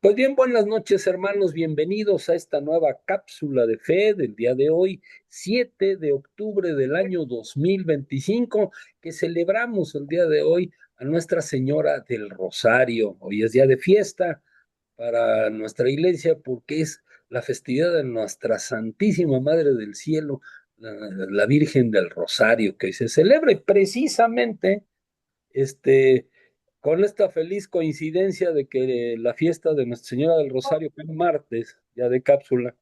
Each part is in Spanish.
Pues bien, buenas noches, hermanos. Bienvenidos a esta nueva cápsula de fe del día de hoy, 7 de octubre del año 2025, que celebramos el día de hoy a Nuestra Señora del Rosario. Hoy es día de fiesta para nuestra iglesia porque es la festividad de Nuestra Santísima Madre del Cielo, la Virgen del Rosario, que hoy se celebra y precisamente este, con esta feliz coincidencia de que la fiesta de Nuestra Señora del Rosario fue el martes, ya de cápsula,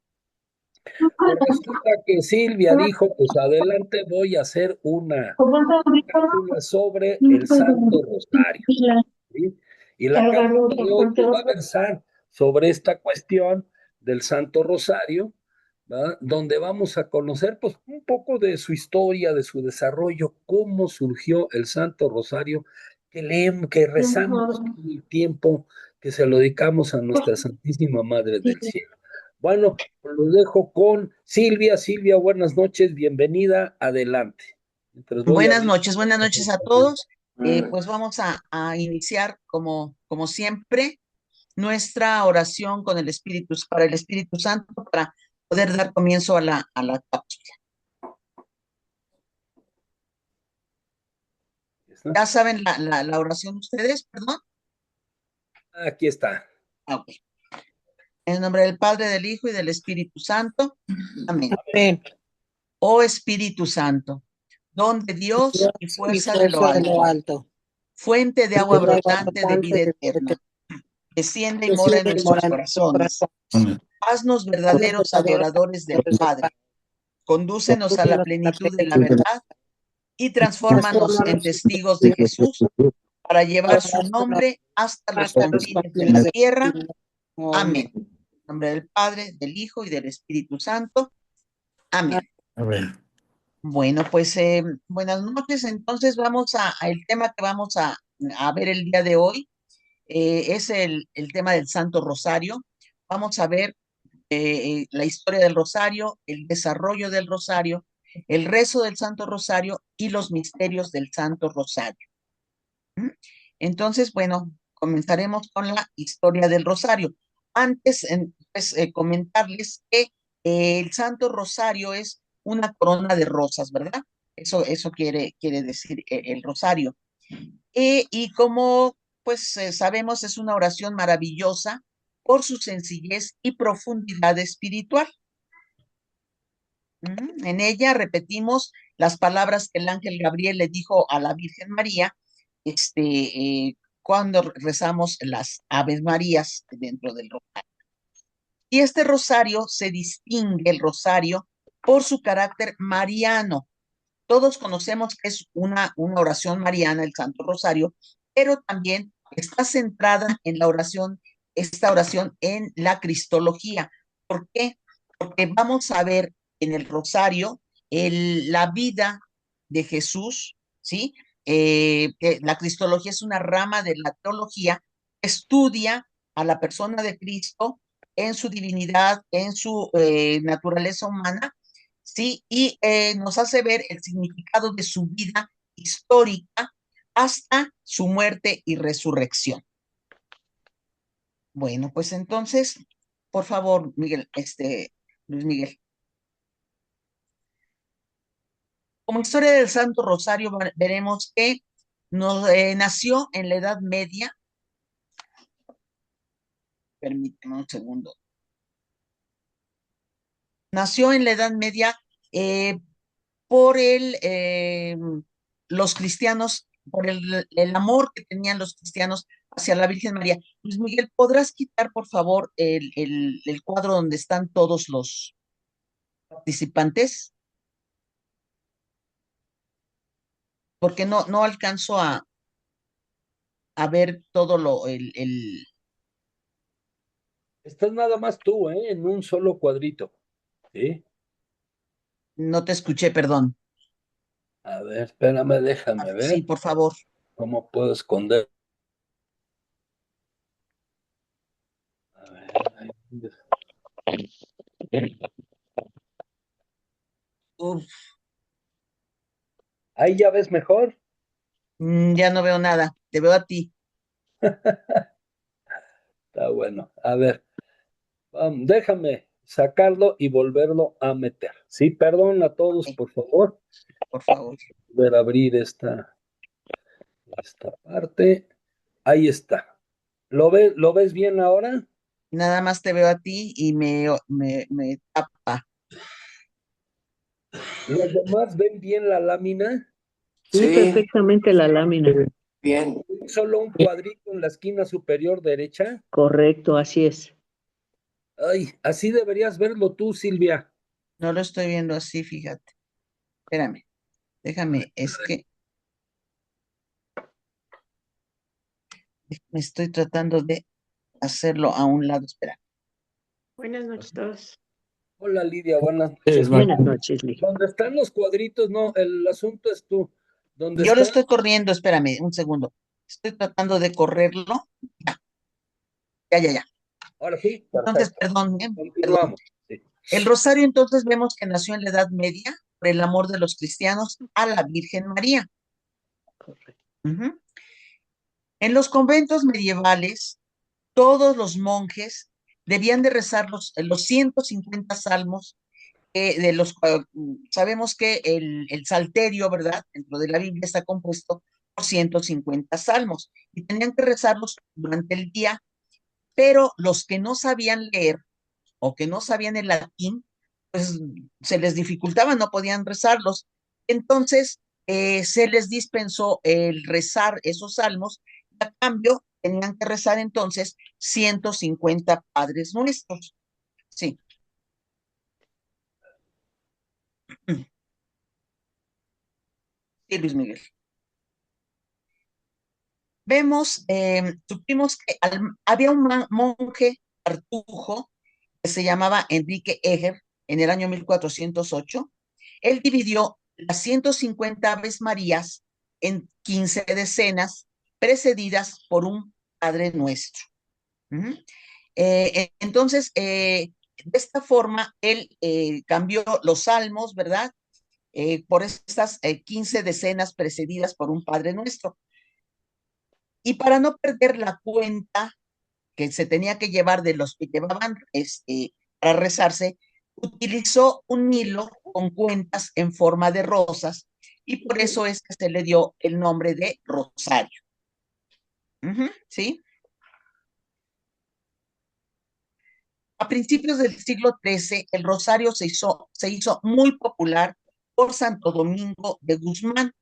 pues resulta que Silvia dijo, pues adelante voy a hacer una cápsula sobre el Santo Rosario, ¿sí? Y la cápsula de hoy pues, va a versar sobre esta cuestión del Santo Rosario, ¿verdad? Donde vamos a conocer pues un poco de su historia, de su desarrollo, cómo surgió el Santo Rosario, que leemos, que rezamos todo el tiempo, que se lo dedicamos a nuestra Santísima Madre del Cielo. Bueno, pues lo dejo con Silvia. Silvia, buenas noches, bienvenida, adelante. Mientras voy a abrir. Buenas noches a todos. Pues vamos a iniciar como siempre nuestra oración con el Espíritu, para el Espíritu Santo, para poder dar comienzo a la cápsula. ¿Ya saben la oración ustedes? Perdón. Aquí está. Ok. En el nombre del Padre, del Hijo y del Espíritu Santo. Amén. Amén. Oh Espíritu Santo, don de Dios y Dios y fuerza de lo fuerza de lo alto, alto. fuente de agua El agua brotante de vida abundante eterna, desciende y que mora en siempre nuestros mora en nuestro corazones. corazón. Haznos Los verdaderos verdaderos adoradores del adoradores del Padre. Padre. Condúcenos a la Úsenos a la plenitud de la plenitud de la verdad y y transfórmanos en transfórmanos testigos de Jesús para llevar para su su nombre nombre hasta los hasta los confines de confines la del tierra. mundo. Amén. Amén. En nombre del Padre, del Hijo y del Espíritu Santo. Amén. Amén. Bueno, pues buenas noches. Entonces vamos el tema que vamos a ver el día de hoy es el tema del Santo Rosario. Vamos a ver la historia del Rosario, el desarrollo del Rosario, el rezo del Santo Rosario y los misterios del Santo Rosario. ¿Mm? Entonces, bueno, comenzaremos con la historia del Rosario. Antes, pues, comentarles que el Santo Rosario es una corona de rosas, ¿verdad? Eso quiere decir el Rosario. Y como pues sabemos, es una oración maravillosa por su sencillez y profundidad espiritual. En ella repetimos las palabras que el ángel Gabriel le dijo a la Virgen María, cuando rezamos las Aves Marías dentro del rosario. Y este rosario se distingue, el rosario, por su carácter mariano. Todos conocemos que es una oración mariana, el Santo Rosario, pero también está centrada en la oración, esta oración en la cristología. ¿Por qué? Porque vamos a ver en el Rosario la vida de Jesús, ¿sí? Que la cristología es una rama de la teología que estudia a la persona de Cristo en su divinidad, en su naturaleza humana, ¿sí? Y nos hace ver el significado de su vida histórica hasta su muerte y resurrección. Bueno, pues entonces, por favor, Miguel, Luis Miguel. Como historia del Santo Rosario, veremos que nació en la Edad Media. Permíteme un segundo. Nació en la Edad Media eh, por los cristianos, por el amor que tenían los cristianos hacia la Virgen María. Luis Miguel, ¿podrás quitar, por favor, el cuadro donde están todos los participantes? Porque no alcanzo a ver todo Estás nada más tú, ¿eh? En un solo cuadrito. ¿Sí? no te escuché, perdón. A ver, espérame, déjame Sí, ver por favor. cómo puedo esconder. A ver, Uf, ahí ya ves mejor. ya no veo nada, te veo a ti. Está bueno. A ver, déjame sacarlo y volverlo a meter. Sí, perdón a todos, Sí, por favor. por favor. Ver abrir esta parte. Ahí está. ¿Lo ves bien ahora? Nada más te veo a ti y me tapa. ¿Los demás ven bien la lámina? Sí, Sí, perfectamente la lámina. bien. Solo un cuadrito en la esquina superior derecha. Correcto, así es. Ay, así deberías verlo tú, Silvia. No lo estoy viendo así, fíjate. Espérame, déjame, es que me estoy tratando de hacerlo a un lado. Espera. Buenas noches a todos. Hola, Lidia, buenas Es noches. más, Buenas noches, Lee. ¿Dónde están los cuadritos? No, el asunto es tú. ¿Dónde Yo lo está? estoy corriendo, espérame, un segundo. Estoy tratando de correrlo. Ya. Ahora sí, Entonces, perfecto. perdón, perdón. Continuamos. Sí. El rosario entonces vemos que nació en la Edad Media por el amor de los cristianos a la Virgen María. Correcto. Ujú. En los conventos medievales, todos los monjes debían de rezar los 150 salmos de los sabemos que el salterio, ¿verdad? Dentro de la Biblia está compuesto por 150 salmos y tenían que rezarlos durante el día, pero los que no sabían leer o que no sabían el latín, pues se les dificultaba, no podían rezarlos. Entonces, se les dispensó el rezar esos salmos, y a cambio tenían que rezar entonces 150 Padres Nuestros. Sí. Sí, Luis Miguel. Vemos, supimos que había un monje cartujo que se llamaba Enrique Eger en el año 1408. Él dividió las 150 Aves Marías en 15 decenas, precedidas por un Padre Nuestro. Uh-huh. Entonces, de esta forma, él cambió los salmos, ¿verdad? Por estas 15 decenas precedidas por un Padre Nuestro. Y para no perder la cuenta que se tenía que llevar de los que llevaban para rezarse, utilizó un hilo con cuentas en forma de rosas y por eso es que se le dio el nombre de rosario. ¿Sí? A principios del siglo XIII, el rosario se hizo muy popular por Santo Domingo de Guzmán,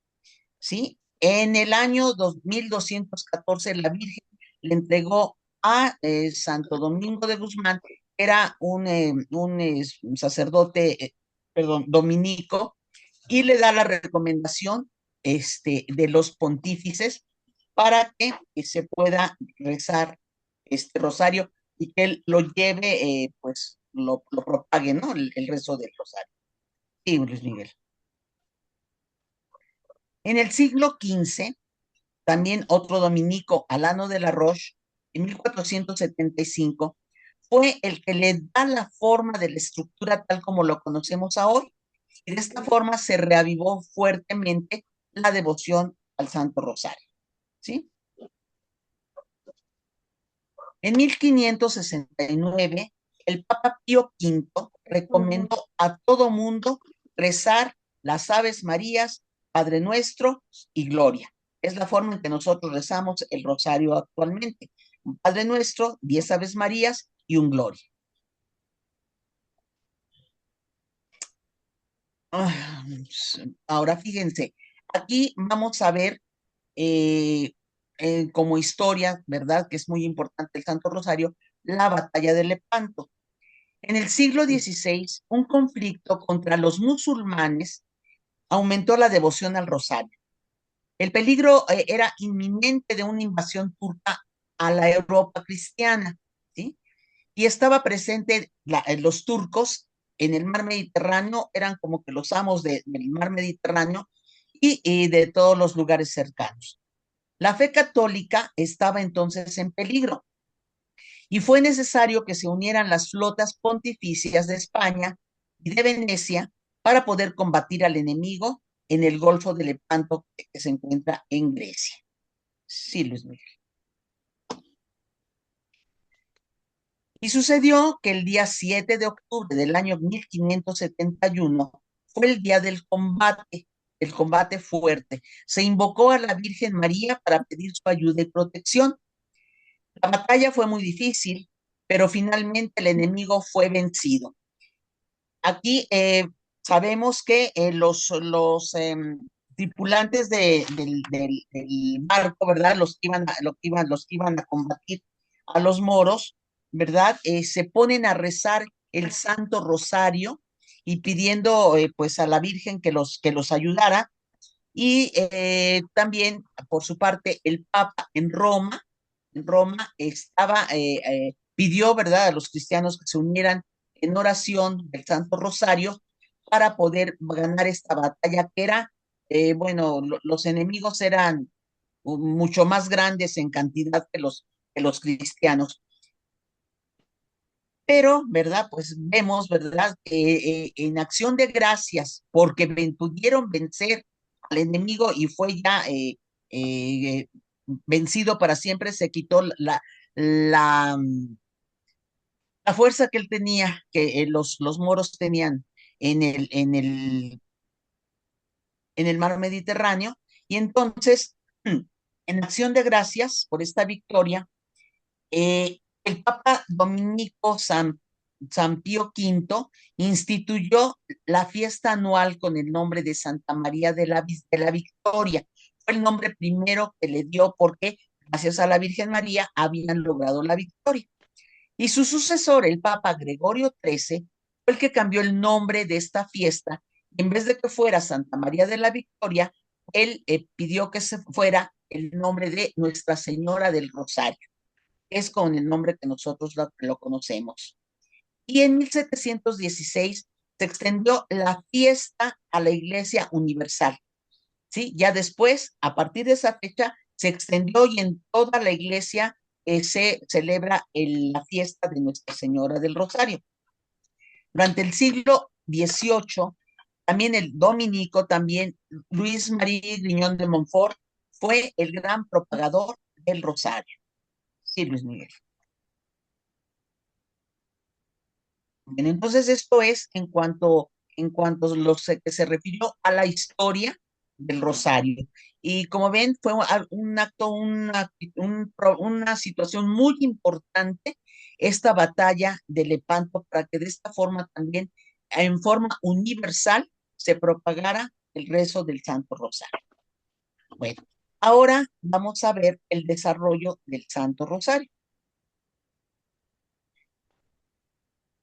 ¿sí? En el año 2214, la Virgen le entregó a Santo Domingo de Guzmán, era un sacerdote, perdón, dominico, y le da la recomendación de los pontífices para que se pueda rezar este rosario y que él lo lleve, pues lo propague, ¿no? El rezo del rosario. Sí, Luis Miguel. En el siglo XV, también otro dominico, Alano de la Roche, en 1475, fue el que le da la forma de la estructura tal como lo conocemos hoy. Y de esta forma se reavivó fuertemente la devoción al Santo Rosario. ¿Sí? En 1569, el Papa Pío V recomendó a todo mundo rezar las Aves Marías, Padre Nuestro y Gloria. Es la forma en que nosotros rezamos el rosario actualmente. Un Padre Nuestro, 10 Aves Marías y un Gloria. Ahora fíjense, aquí vamos a ver eh, como historia, ¿verdad? Que es muy importante el Santo Rosario, la batalla de Lepanto. En el siglo XVI, un conflicto contra los musulmanes aumentó la devoción al rosario. El peligro era inminente de una invasión turca a la Europa cristiana, ¿sí? Y estaba presente los turcos en el mar Mediterráneo, eran como que los amos del mar Mediterráneo y de todos los lugares cercanos. La fe católica estaba entonces en peligro y fue necesario que se unieran las flotas pontificias de España y de Venecia para poder combatir al enemigo en el Golfo de Lepanto que se encuentra en Grecia. Sí, Luis Miguel. Y sucedió que el día 7 de octubre del año 1571 fue el día del combate, el combate fuerte. Se invocó a la Virgen María para pedir su ayuda y protección. La batalla fue muy difícil, pero finalmente el enemigo fue vencido. Aquí sabemos que los tripulantes del barco, ¿verdad? Los que iban a combatir a los moros, ¿verdad? Se ponen a rezar el Santo Rosario y pidiendo pues a la Virgen que los ayudara. Y también, por su parte, el Papa en Roma pidió, ¿verdad?, a los cristianos que se unieran en oración del Santo Rosario para poder ganar esta batalla que era, bueno, los enemigos eran mucho más grandes en cantidad que los cristianos. Pero, ¿verdad? Pues vemos, ¿verdad? En acción de gracias, porque pudieron vencer al enemigo y fue ya vencido para siempre, se quitó la fuerza que él tenía, que los moros tenían en en el mar Mediterráneo. Y entonces, en acción de gracias por esta victoria, el Papa Dominico San Pío V instituyó la fiesta anual con el nombre de Santa María de la Victoria. Fue el nombre primero que le dio porque gracias a la Virgen María habían logrado la victoria. Y su sucesor, el Papa Gregorio XIII, fue el que cambió el nombre de esta fiesta. En vez de que fuera Santa María de la Victoria, él pidió que se fuera el nombre de Nuestra Señora del Rosario. Es con el nombre que nosotros lo conocemos. Y en 1716 se extendió la fiesta a la Iglesia Universal. ¿Sí? Ya después, a partir de esa fecha, se extendió y en toda la iglesia se celebra la fiesta de Nuestra Señora del Rosario. Durante el siglo XVIII, también el dominico, también Luis María Griñón de Montfort, fue el gran propagador del Rosario. Sí, Luis Miguel. Bien, entonces esto es en cuanto a lo que se refirió a la historia del Rosario. Y como ven, fue un acto, una situación muy importante esta batalla de Lepanto para que de esta forma también, en forma universal, se propagara el rezo del Santo Rosario. Bueno, ahora vamos a ver el desarrollo del Santo Rosario.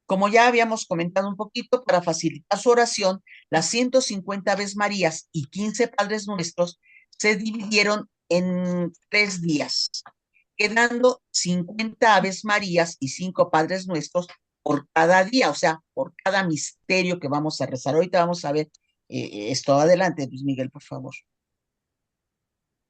Como ya habíamos comentado un poquito, para facilitar su oración, las 150 Aves Marías y 15 Padres Nuestros se dividieron en 3 días, quedando 50 Aves Marías y 5 Padres Nuestros por cada día, o sea, por cada misterio que vamos a rezar. Ahorita vamos a ver esto. Adelante, Luis Miguel, por favor.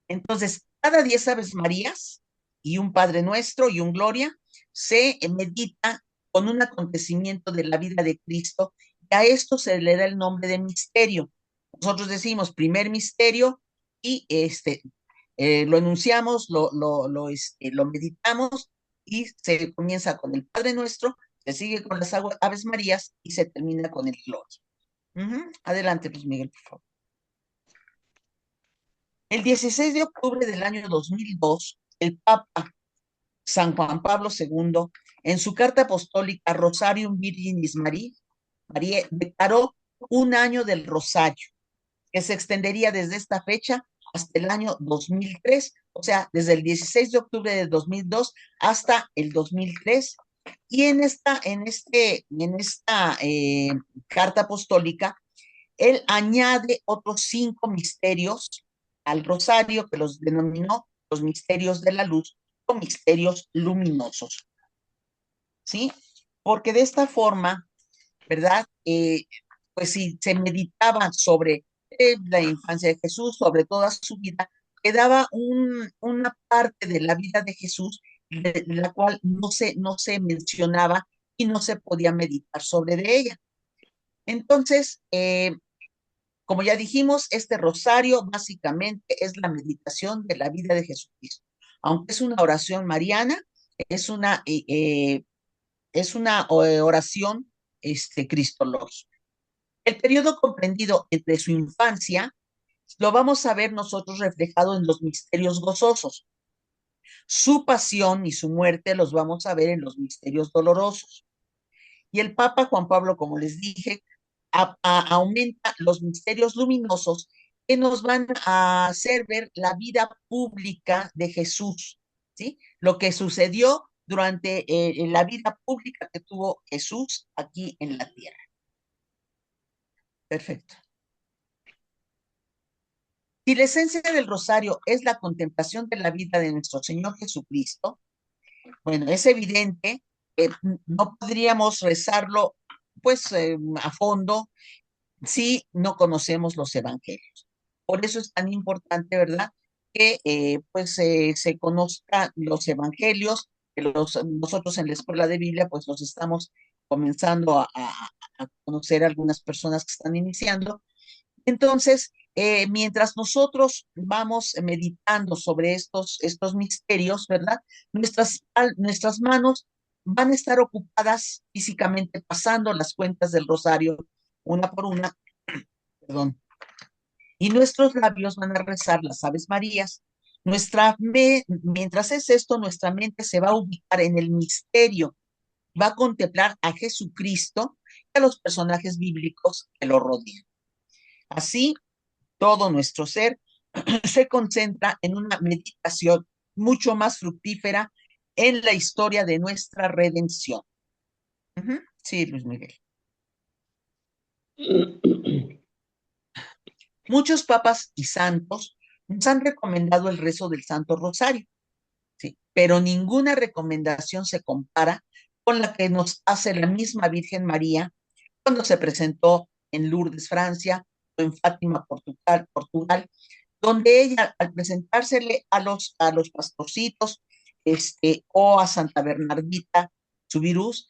Entonces, cada 10 Aves Marías y un Padre Nuestro y un Gloria se medita con un acontecimiento de la vida de Cristo, y a esto se le da el nombre de misterio. Nosotros decimos primer misterio y lo enunciamos, lo meditamos y se comienza con el Padre Nuestro, se sigue con las Aves Marías y se termina con el Gloria. Adelante, pues Miguel, por favor. El 16 de octubre del año 2002, el Papa San Juan Pablo II, en su carta apostólica Rosarium Virginis Mariae, declaró un año del Rosario, que se extendería desde esta fecha hasta el año 2003, o sea, desde el 16 de octubre de 2002 hasta el 2003. Y en esta carta apostólica, él añade otros 5 misterios al rosario que los denominó los misterios de la luz o misterios luminosos. ¿Sí? Porque de esta forma, ¿verdad? Pues si se meditaba sobre la infancia de Jesús, sobre toda su vida, quedaba una parte de la vida de Jesús de la cual no se mencionaba y no se podía meditar sobre de ella. Entonces, como ya dijimos, este rosario básicamente es la meditación de la vida de Jesucristo. Aunque es una oración mariana, es una es una oración cristológica. El periodo comprendido entre su infancia lo vamos a ver nosotros reflejado en los misterios gozosos. Su pasión y su muerte los vamos a ver en los misterios dolorosos. Y el Papa Juan Pablo, como les dije, aumenta los misterios luminosos que nos van a hacer ver la vida pública de Jesús, ¿sí? Lo que sucedió durante la vida pública que tuvo Jesús aquí en la tierra. Perfecto. Si la esencia del rosario es la contemplación de la vida de nuestro Señor Jesucristo, bueno, es evidente que no podríamos rezarlo pues a fondo si no conocemos los evangelios. Por eso es tan importante, ¿verdad? Que se conozcan los evangelios, que nosotros en la escuela de Biblia pues los estamos comenzando a conocer algunas personas que están iniciando. Entonces, mientras nosotros vamos meditando sobre estos misterios, ¿verdad? Nuestras manos van a estar ocupadas físicamente pasando las cuentas del rosario una por una, perdón, y nuestros labios van a rezar las Aves Marías. Mientras es esto, nuestra mente se va a ubicar en el misterio, va a contemplar a Jesucristo y a los personajes bíblicos que lo rodean. Así, todo nuestro ser se concentra en una meditación mucho más fructífera en la historia de nuestra redención. Sí, Luis Miguel. Muchos papas y santos nos han recomendado el rezo del Santo Rosario, ¿sí? Pero ninguna recomendación se compara con la que nos hace la misma Virgen María cuando se presentó en Lourdes, Francia, o en Fátima, Portugal, donde ella, al presentársele a los pastorcitos, o a Santa Bernardita, su virus,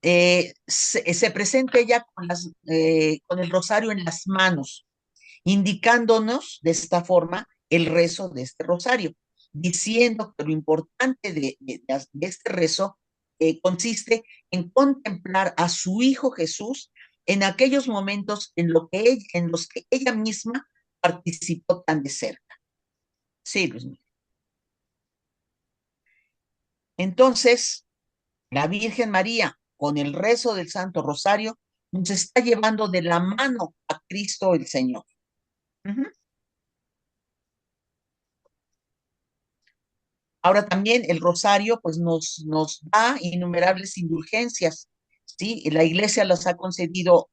se presenta ella con el rosario en las manos, indicándonos de esta forma el rezo de este rosario, diciendo que lo importante de este rezo consiste en contemplar a su Hijo Jesús en aquellos momentos en los que ella misma participó tan de cerca. Sí, Luis Miguel. Entonces, la Virgen María, con el rezo del Santo Rosario, nos está llevando de la mano a Cristo el Señor. Ahora también el rosario pues nos da innumerables indulgencias, ¿sí? La iglesia las ha concedido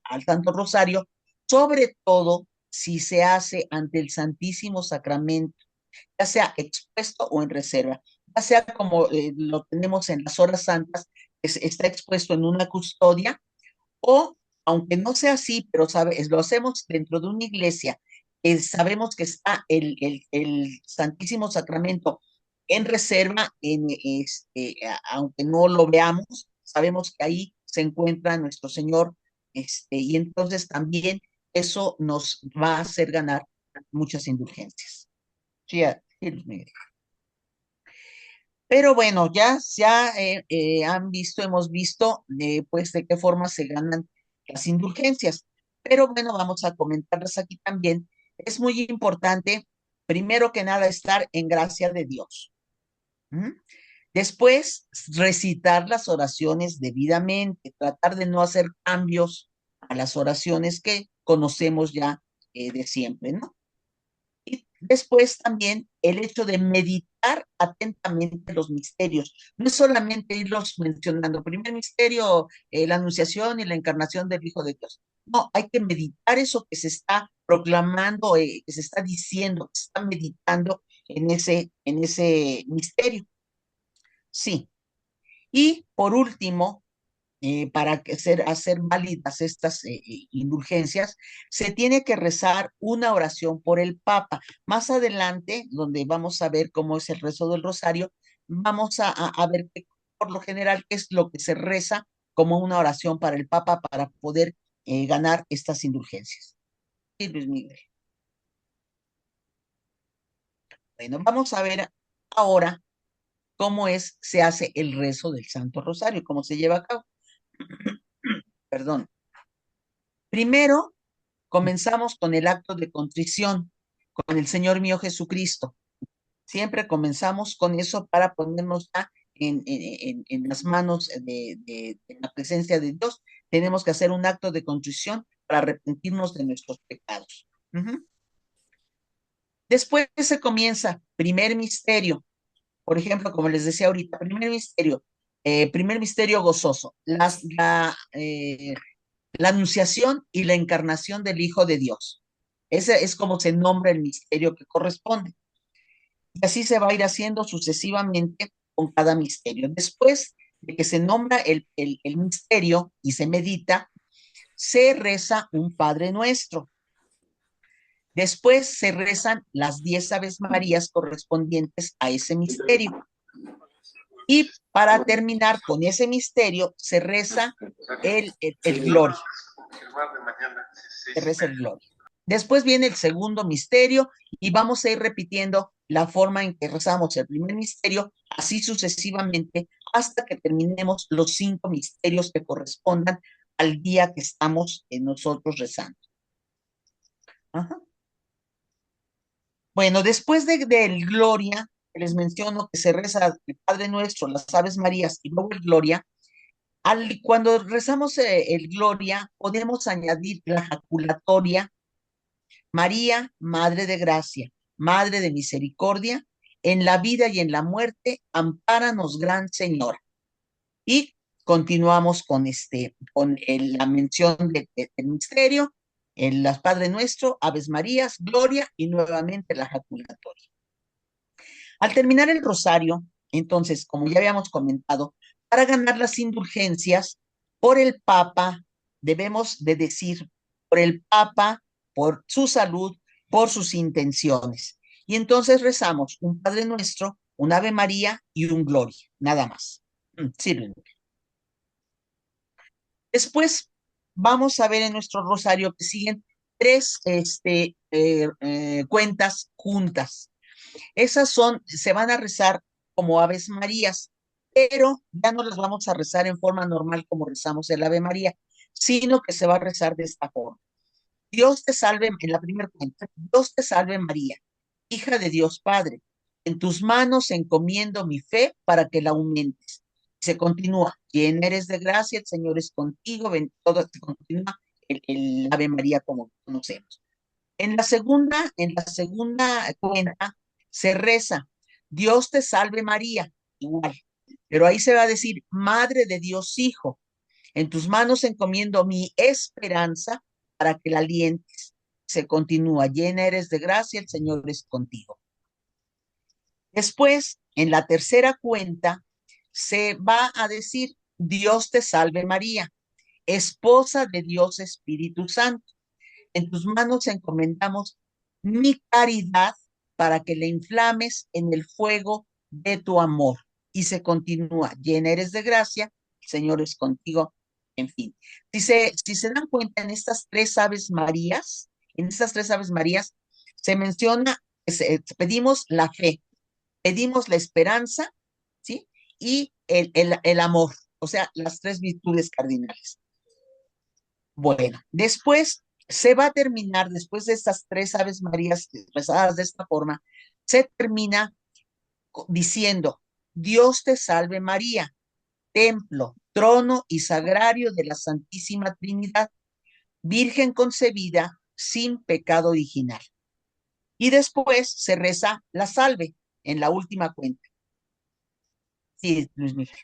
al Santo Rosario, sobre todo si se hace ante el Santísimo Sacramento, ya sea expuesto o en reserva, ya sea como lo tenemos en las horas santas, que está expuesto en una custodia, o aunque no sea así, pero lo hacemos dentro de una iglesia, sabemos que está el Santísimo Sacramento en reserva, aunque no lo veamos, sabemos que ahí se encuentra nuestro Señor, y entonces también eso nos va a hacer ganar muchas indulgencias. Sí, Luis Miguel. Pero bueno, ya hemos visto pues de qué forma se ganan las indulgencias. Pero bueno, vamos a comentarlas aquí también. Es muy importante, primero que nada, estar en gracia de Dios. Después, recitar las oraciones debidamente, tratar de no hacer cambios a las oraciones que conocemos ya de siempre, ¿no? Y después también el hecho de meditar atentamente los misterios. No es solamente irlos mencionando. Primer misterio, la anunciación y la encarnación del Hijo de Dios. No, hay que meditar eso que se está proclamando, que se está diciendo, que se está meditando en ese misterio. Sí. Y por último, para hacer válidas estas indulgencias, se tiene que rezar una oración por el Papa. Más adelante, donde vamos a ver cómo es el rezo del rosario, vamos a ver que, por lo general, qué es lo que se reza como una oración para el Papa para poder ganar estas indulgencias. Sí, Luis Miguel. Bueno, vamos a ver ahora cómo se hace el rezo del Santo Rosario, cómo se lleva a cabo. Perdón. Primero, comenzamos con el acto de contrición, con el Señor mío Jesucristo. Siempre comenzamos con eso para ponernos en las manos de la presencia de Dios. Tenemos que hacer un acto de contrición para arrepentirnos de nuestros pecados. Después se comienza primer misterio. Por ejemplo, como les decía ahorita, primer misterio gozoso, la anunciación y la encarnación del Hijo de Dios. Ese es como se nombra el misterio que corresponde. Y así se va a ir haciendo sucesivamente con cada misterio. Después de que se nombra el misterio y se medita, se reza un Padre Nuestro. Después se rezan las 10 Aves Marías correspondientes a ese misterio. Y para terminar con ese misterio, se reza el Gloria. Se reza el Gloria. Después viene el segundo misterio y vamos a ir repitiendo la forma en que rezamos el primer misterio, así sucesivamente, hasta que terminemos los 5 misterios que correspondan al día que estamos nosotros rezando. Ajá. Bueno, después del Gloria, les menciono que se reza el Padre Nuestro, las Aves Marías y luego el Gloria. Cuando rezamos el Gloria, podemos añadir la jaculatoria: María, Madre de Gracia, Madre de Misericordia, en la vida y en la muerte, ampáranos, Gran Señora. Y continuamos con la mención del misterio, las Padre Nuestro, Aves Marías, Gloria y nuevamente la jaculatoria. Al terminar el rosario, entonces, como ya habíamos comentado, para ganar las indulgencias por el Papa, debemos de decir por el Papa, por su salud, por sus intenciones. Y entonces rezamos un Padre Nuestro, un Ave María y un Gloria, nada más. Sirven. Después vamos a ver en nuestro rosario que siguen 3 cuentas juntas. Esas se van a rezar como Aves Marías, pero ya no las vamos a rezar en forma normal como rezamos el Ave María, sino que se va a rezar de esta forma. Dios te salve, en la primera cuenta, Dios te salve María, hija de Dios Padre. En tus manos encomiendo mi fe para que la aumentes. Se continúa, llena eres de gracia, el Señor es contigo, todo se continúa el Ave María como conocemos. En la segunda cuenta se reza, Dios te salve María, igual, pero ahí se va a decir, Madre de Dios Hijo, en tus manos encomiendo mi esperanza para que la alientes. Se continúa, llena eres de gracia, el Señor es contigo. Después, en la tercera cuenta, se va a decir, Dios te salve María, esposa de Dios Espíritu Santo. En tus manos encomendamos mi caridad para que le inflames en el fuego de tu amor. Y se continúa, llena eres de gracia, el Señor es contigo, en fin. Si se dan cuenta, en estas 3 Aves Marías, se menciona, pedimos la fe, pedimos la esperanza, ¿sí? Y el amor, o sea, las 3 virtudes cardinales. Bueno, después se va a terminar, después de estas 3 Aves Marías rezadas de esta forma, se termina diciendo, Dios te salve María, templo, trono y sagrario de la Santísima Trinidad, Virgen concebida sin pecado original. Y después se reza la salve en la última cuenta. Sí, Luis Miguel.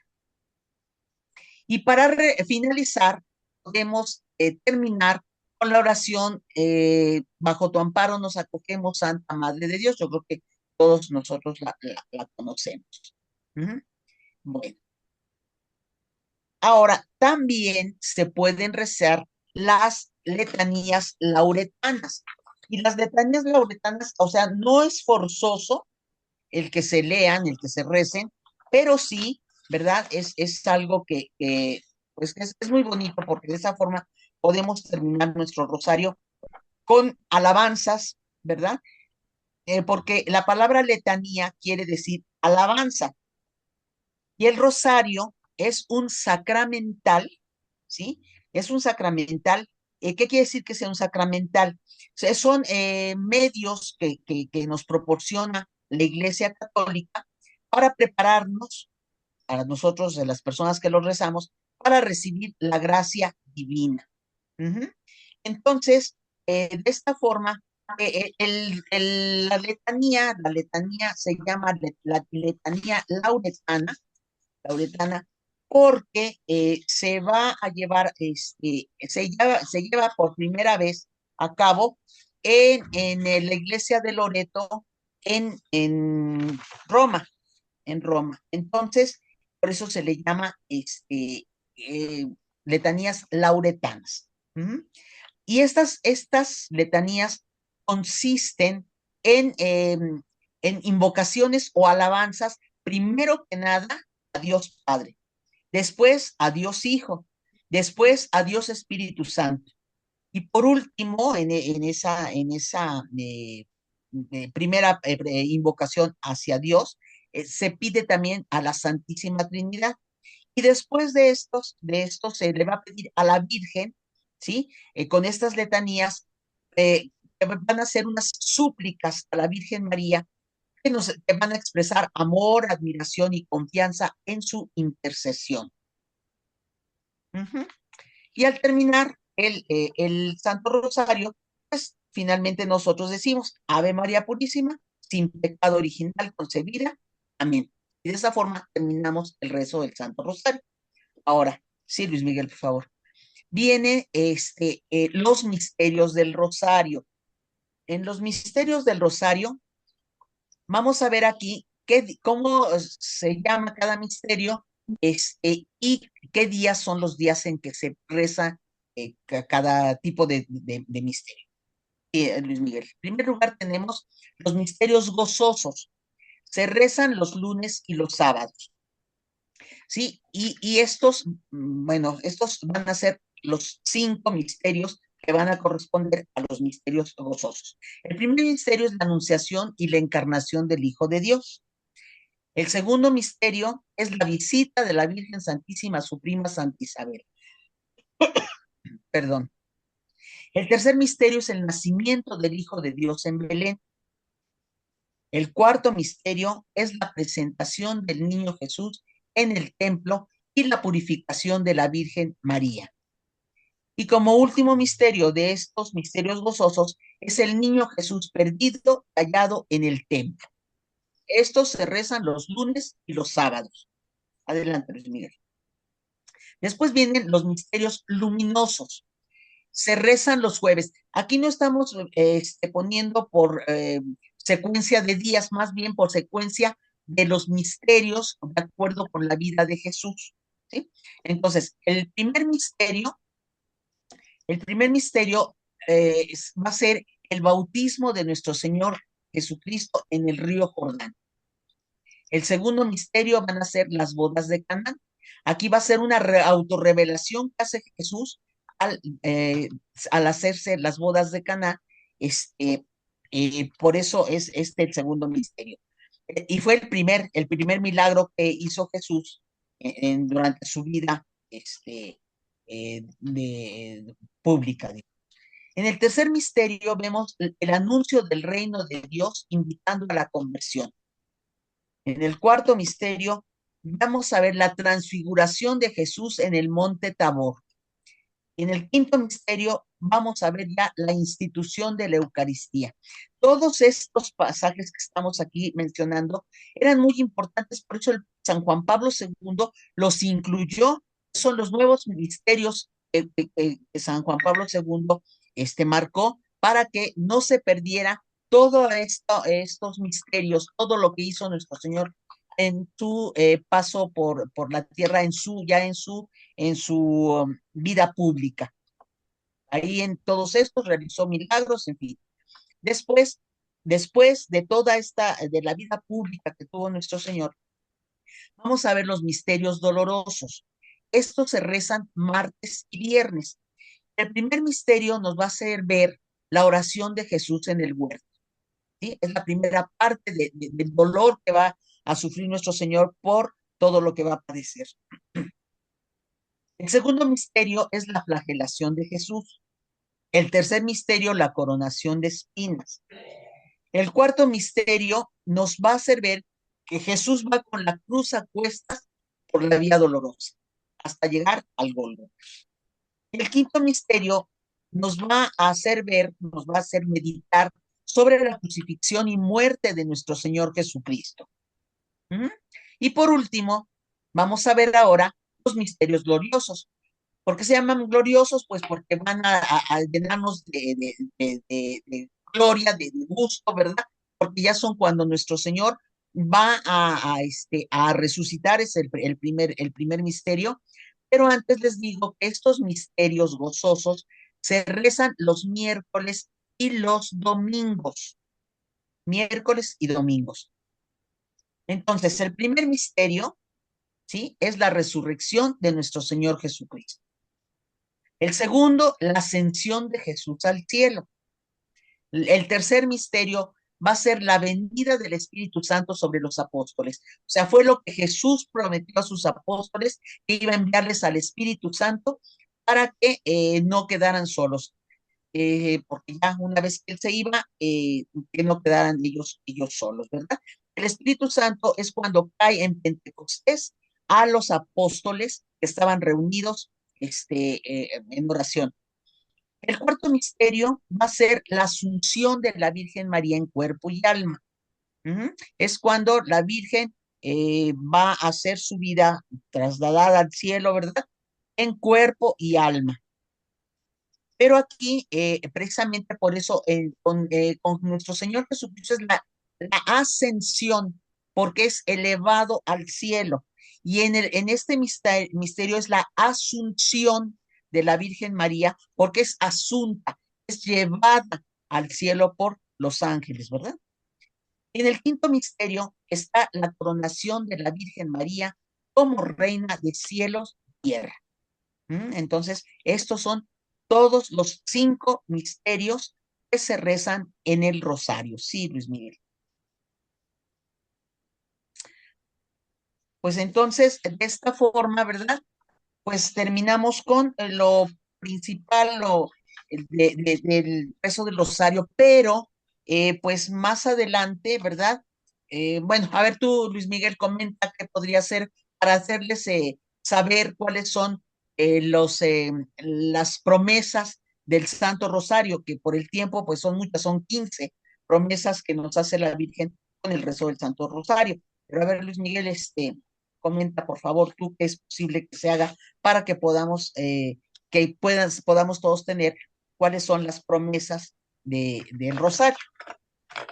Y para finalizar, podemos terminar con la oración, bajo tu amparo nos acogemos, Santa Madre de Dios. Yo creo que todos nosotros la conocemos. Bueno. Ahora, también se pueden rezar las letanías lauretanas. Y las letanías lauretanas, o sea, no es forzoso el que se lean, el que se recen, pero sí, ¿verdad? Es algo pues es muy bonito porque de esa forma podemos terminar nuestro rosario con alabanzas, ¿verdad? Porque la palabra letanía quiere decir alabanza. Y el rosario es un sacramental, ¿sí? Es un sacramental. ¿Qué quiere decir que sea un sacramental? O sea, son medios que nos proporciona la Iglesia Católica para prepararnos, a nosotros, de las personas que los rezamos, para recibir la gracia divina. Ujú. Entonces, de esta forma, la letanía se llama la letanía lauretana, porque se va a llevar, se lleva por primera vez a cabo en la iglesia de Loreto, en Roma, en Roma. Entonces, por eso se le llama eh, letanías lauretanas. ¿Mm? Y estas letanías consisten en invocaciones o alabanzas, primero que nada, a Dios Padre, después a Dios Hijo, después a Dios Espíritu Santo. Y por último, en esa primera invocación hacia Dios, se pide también a la Santísima Trinidad. Y después de estos se le va a pedir a la Virgen, ¿sí? Con estas letanías, que van a ser unas súplicas a la Virgen María, que van a expresar amor, admiración y confianza en su intercesión. Ujú. Y al terminar el Santo Rosario, pues finalmente nosotros decimos, Ave María Purísima, sin pecado original concebida. Amén. Y de esa forma terminamos el rezo del Santo Rosario. Ahora, sí, Luis Miguel, por favor. Viene los misterios del Rosario. En los misterios del Rosario, vamos a ver aquí cómo se llama cada misterio, y qué días son los días en que se reza cada tipo de misterio. Luis Miguel. En primer lugar tenemos los misterios gozosos. Se rezan los lunes y los sábados. ¿Sí? Y estos, bueno, estos van a ser los 5 misterios que van a corresponder a los misterios gozosos. El primer misterio es la anunciación y la encarnación del Hijo de Dios. El segundo misterio es la visita de la Virgen Santísima a su prima Santa Isabel. Perdón. El tercer misterio es el nacimiento del Hijo de Dios en Belén. El cuarto misterio es la presentación del niño Jesús en el templo y la purificación de la Virgen María. Y como último misterio de estos misterios gozosos es el niño Jesús perdido, hallado en el templo. Estos se rezan los lunes y los sábados. Adelante, Luis Miguel. Después vienen los misterios luminosos. Se rezan los jueves. Aquí no estamos poniendo por secuencia de días, más bien por secuencia de los misterios de acuerdo con la vida de Jesús. ¿Sí? Entonces, el primer misterio va a ser el bautismo de nuestro Señor Jesucristo en el río Jordán. El segundo misterio van a ser las bodas de Caná. Aquí va a ser una autorrevelación que hace Jesús al hacerse las bodas de Caná. Por eso es el segundo misterio. Y fue el primer milagro que hizo Jesús durante su vida pública. En el tercer misterio vemos el anuncio del reino de Dios invitando a la conversión. En el cuarto misterio vamos a ver la transfiguración de Jesús en el monte Tabor. En el quinto misterio vamos a ver ya la institución de la Eucaristía. Todos estos pasajes que estamos aquí mencionando eran muy importantes, por eso San Juan Pablo II los incluyó. Son los nuevos misterios que San Juan Pablo II marcó para que no se perdiera todo estos misterios, todo lo que hizo nuestro Señor en su paso por la tierra, en su vida pública. Ahí en todos estos realizó milagros, en fin. Después de toda de la vida pública que tuvo nuestro Señor, vamos a ver los misterios dolorosos. Estos se rezan martes y viernes. El primer misterio nos va a hacer ver la oración de Jesús en el huerto. ¿Sí? Es la primera parte del dolor que va a sufrir nuestro Señor por todo lo que va a padecer. El segundo misterio es la flagelación de Jesús. El tercer misterio, la coronación de espinas. El cuarto misterio nos va a hacer ver que Jesús va con la cruz a cuestas por la vía dolorosa, hasta llegar al Gólgota. El quinto misterio nos va a hacer ver, nos va a hacer meditar sobre la crucifixión y muerte de nuestro Señor Jesucristo. ¿Mm? Y por último, vamos a ver ahora los misterios gloriosos. ¿Por qué se llaman gloriosos? Pues porque van a llenarnos de gloria, de gusto, ¿verdad? Porque ya son cuando nuestro Señor va a resucitar, es el primer misterio. Pero antes les digo que estos misterios gozosos se rezan los miércoles y los domingos. Miércoles y domingos. Entonces, el primer misterio, ¿sí? Es la resurrección de nuestro Señor Jesucristo. El segundo, la ascensión de Jesús al cielo. El tercer misterio va a ser la venida del Espíritu Santo sobre los apóstoles. O sea, fue lo que Jesús prometió a sus apóstoles, que iba a enviarles al Espíritu Santo para que no quedaran solos. Porque ya una vez que él se iba, que no quedaran ellos solos, ¿verdad? El Espíritu Santo es cuando cae en Pentecostés a los apóstoles que estaban reunidos en oración. El cuarto misterio va a ser la asunción de la Virgen María en cuerpo y alma. Es cuando la Virgen va a hacer su vida trasladada al cielo, ¿verdad? En cuerpo y alma. Pero aquí, precisamente por eso, con nuestro Señor Jesucristo es la ascensión, porque es elevado al cielo. Y en este misterio es la asunción de la Virgen María, porque es asunta, es llevada al cielo por los ángeles, ¿verdad? En el quinto misterio está la coronación de la Virgen María como reina de cielos y tierra. Entonces, estos son todos los 5 misterios que se rezan en el rosario. Sí, Luis Miguel. Pues entonces, de esta forma, ¿verdad? Pues terminamos con lo principal, del rezo del rosario, pero pues más adelante, ¿verdad? Bueno, a ver tú, Luis Miguel, comenta qué podría ser para hacerles saber cuáles son las promesas del Santo Rosario, que por el tiempo pues son muchas, son 15 promesas que nos hace la Virgen con el rezo del Santo Rosario. Pero a ver, Luis Miguel, comenta por favor tú qué es posible que se haga para que podamos, podamos todos tener cuáles son las promesas del Rosario.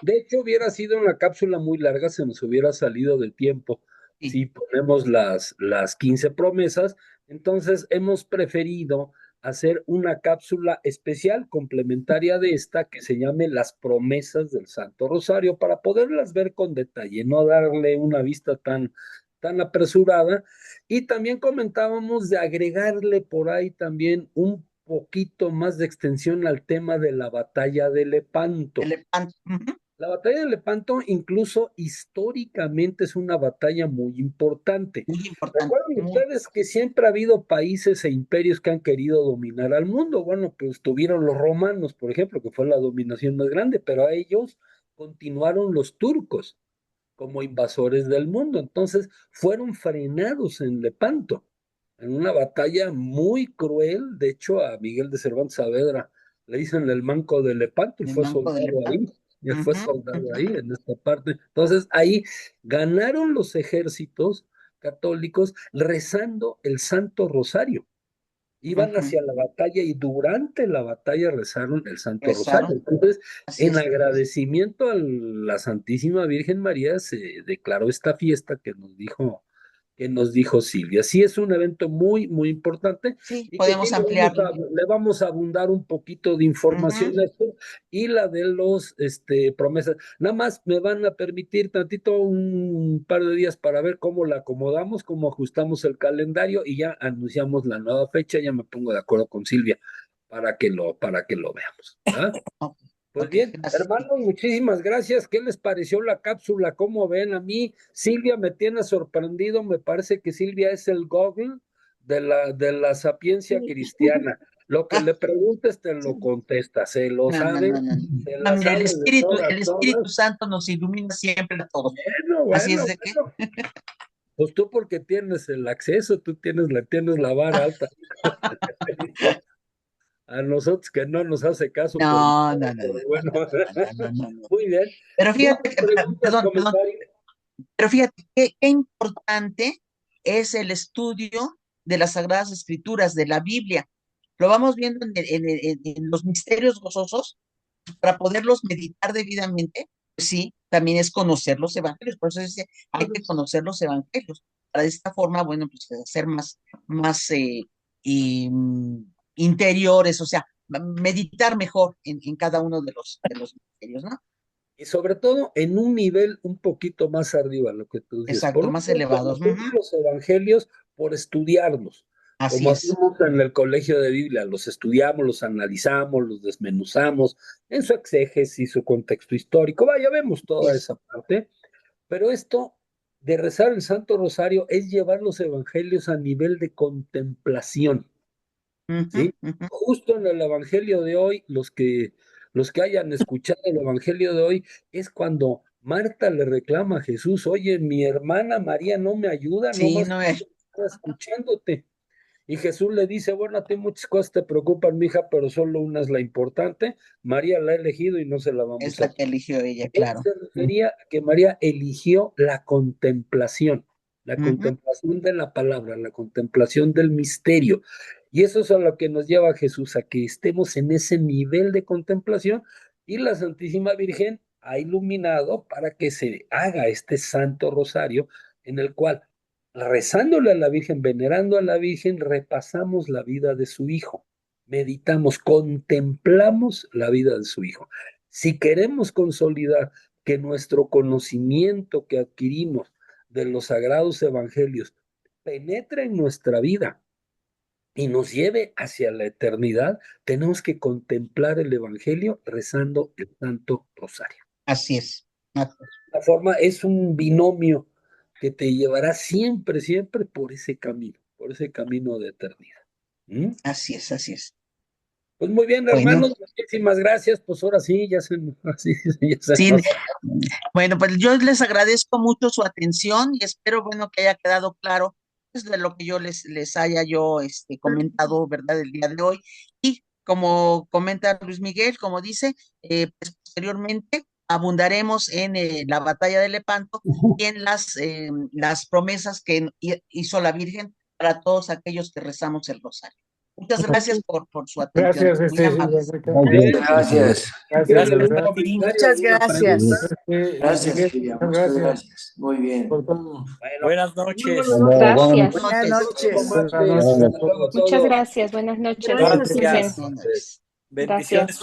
De hecho, hubiera sido una cápsula muy larga, se nos hubiera salido del tiempo Sí. si ponemos las 15 promesas. Entonces, hemos preferido hacer una cápsula especial complementaria de esta que se llame Las promesas del Santo Rosario para poderlas ver con detalle, no darle una vista tan apresurada. Y también comentábamos de agregarle por ahí también un poquito más de extensión al tema de la batalla de Lepanto. La batalla de Lepanto incluso históricamente es una batalla muy importante. Muy importante. Recuerden ustedes que siempre ha habido países e imperios que han querido dominar al mundo. Bueno, pues tuvieron los romanos, por ejemplo, que fue la dominación más grande, pero a ellos continuaron los turcos como invasores del mundo. Entonces fueron frenados en Lepanto, en una batalla muy cruel. De hecho, a Miguel de Cervantes Saavedra le dicen el manco de Lepanto y fue soldado ahí. Y fue soldado ahí en esta parte. Entonces ahí ganaron los ejércitos católicos rezando el Santo Rosario. Iban hacia la batalla y durante la batalla rezaron el Santo Rosario. Entonces, en agradecimiento a la Santísima Virgen María, se declaró esta fiesta que nos dijo Silvia. Sí, es un evento muy, muy importante. Sí, Y que podemos ampliarlo. Le vamos a abundar un poquito de información a esto y la de los promesas. Nada más me van a permitir tantito un par de días para ver cómo la acomodamos, cómo ajustamos el calendario y ya anunciamos la nueva fecha. Ya me pongo de acuerdo con Silvia para que lo veamos. ¿Ah? Pues Ok, bien, gracias. hermanos, muchísimas gracias. ¿Qué les pareció la cápsula? ¿Cómo ven? A mí, Silvia me tiene sorprendido. Me parece que Silvia es el Google de la sapiencia cristiana. Lo que le preguntes te lo contesta, se lo No, no, sabe, no, no, no. se No, la mira, sabe de el todas, Espíritu todas. Santo nos ilumina siempre a todos. Bueno, Así bueno, es de que, bueno. Pues tú porque tienes el acceso, tú tienes la vara alta. A nosotros que no nos hace caso por no, nada, no, no, pero no, bueno. no, no, no. Muy bien. Pero fíjate Dudas, que, preguntas, perdón, perdón, comentarios. pero fíjate qué importante es el estudio de las Sagradas Escrituras, de la Biblia. Lo vamos viendo en los misterios gozosos para poderlos meditar debidamente. Pues sí, también es conocer los evangelios. Por eso dice, hay que conocer los evangelios. Para de esta forma, bueno, pues ser más y, interiores, o sea, meditar mejor en cada uno de los misterios, ¿no? Y sobre todo en un nivel un poquito más arriba, lo que tú dices. Por Exacto, un más lado, elevados. conocemos Ujú. los evangelios por estudiarlos, Así como es. hacemos en el colegio de Biblia, los estudiamos, los analizamos, los desmenuzamos en su exégesis, su contexto histórico, vaya, vemos Así toda es. esa parte, pero esto de rezar el Santo Rosario es llevar los evangelios a nivel de contemplación. Ujú, ¿Sí? ujú. Justo en el Evangelio de hoy, los que hayan escuchado el Evangelio de hoy, es cuando Marta le reclama a Jesús, oye, mi hermana María no me ayuda, Sí, nomás no está escuchándote. Y Jesús le dice, bueno, a ti muchas cosas te preocupan, mija, pero solo una es la importante, María la ha elegido y no se la es vamos a la que quitar. eligió ella, Él claro. se refería a que María eligió la Ujú. contemplación de la palabra, la contemplación del misterio. Y eso es a lo que nos lleva Jesús, a que estemos en ese nivel de contemplación y la Santísima Virgen ha iluminado para que se haga este Santo Rosario en el cual, rezándole a la Virgen, venerando a la Virgen, repasamos la vida de su Hijo, meditamos, contemplamos la vida de su Hijo. Si queremos consolidar que nuestro conocimiento que adquirimos de los sagrados evangelios penetre en nuestra vida y nos lleve hacia la eternidad, tenemos que contemplar el evangelio rezando el Santo Rosario. Así es. Así La forma es un binomio que te llevará siempre, siempre por ese camino de eternidad. ¿Mm? así es, así es. Pues muy bien, Bueno, hermanos, muchísimas gracias. Pues ahora sí, así, ya se sí, nos. bueno, pues yo les agradezco mucho su atención y espero, bueno, que haya quedado claro pues, de lo que yo les haya yo comentado, ¿verdad?, el día de hoy. Y como comenta Luis Miguel, como dice, pues, posteriormente abundaremos en la batalla de Lepanto y en las promesas que hizo la Virgen para todos aquellos que rezamos el rosario. Muchas gracias por su atención, Gracias, muy amables. Muy bien. Gracias. Gracias, de ¿Tienen un verdad. Sí, comentario, muchas alguna gracias. pregunta? Luis gracias, Miguel, Silvia. muchas Muchas gracias gracias. Muy bien. por todo. Bueno, Buenas noches. Gracias. Buenas Buenas noches. noches. Buenas Tomate, noches a hasta luego todos. Muchas todos. gracias. Buenas noches. Gracias, Disfruten. Gracias. Buenas noches. Bendiciones. Gracias.